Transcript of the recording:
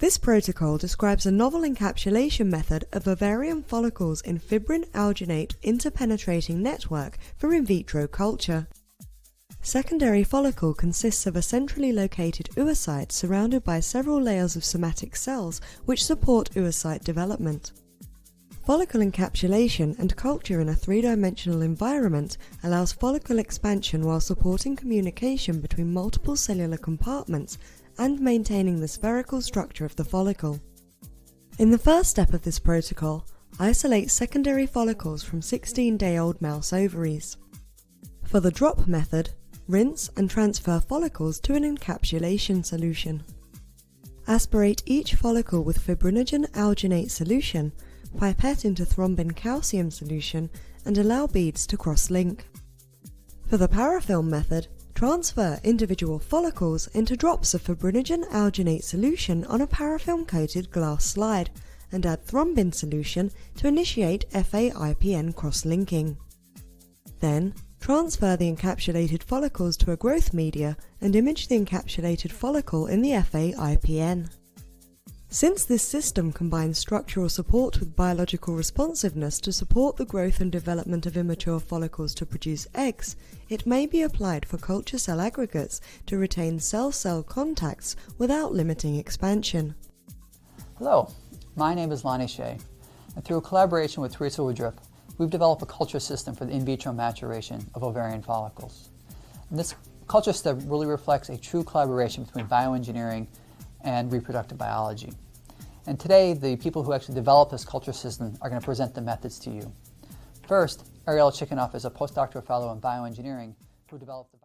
This protocol describes a novel encapsulation method of ovarian follicles in fibrin-alginate interpenetrating network for in vitro culture. Secondary follicle consists of a centrally located oocyte surrounded by several layers of somatic cells which support oocyte development. Follicle encapsulation and culture in a three-dimensional environment allows follicle expansion while supporting communication between multiple cellular compartments and maintaining the spherical structure of the follicle. In the first step of this protocol, isolate secondary follicles from 16-day-old mouse ovaries. For the drop method, rinse and transfer follicles to an encapsulation solution. Aspirate each follicle with fibrinogen-alginate solution, pipette into thrombin calcium solution, and allow beads to cross-link. For the parafilm method, transfer individual follicles into drops of fibrinogen-alginate solution on a parafilm-coated glass slide, and add thrombin solution to initiate FA-IPN cross-linking. Then, transfer the encapsulated follicles to a growth media and image the encapsulated follicle in the FA-IPN. Since this system combines structural support with biological responsiveness to support the growth and development of immature follicles to produce eggs, it may be applied for culture cell aggregates to retain cell-cell contacts without limiting expansion. Hello, my name is Lonnie Shea, and through a collaboration with Teresa Woodruff, we've developed a culture system for the in vitro maturation of ovarian follicles. And this culture system really reflects a true collaboration between bioengineering and reproductive biology. And today, the people who actually developed this culture system are going to present the methods to you. First, Ariella Shikanov is a postdoctoral fellow in bioengineering who developed the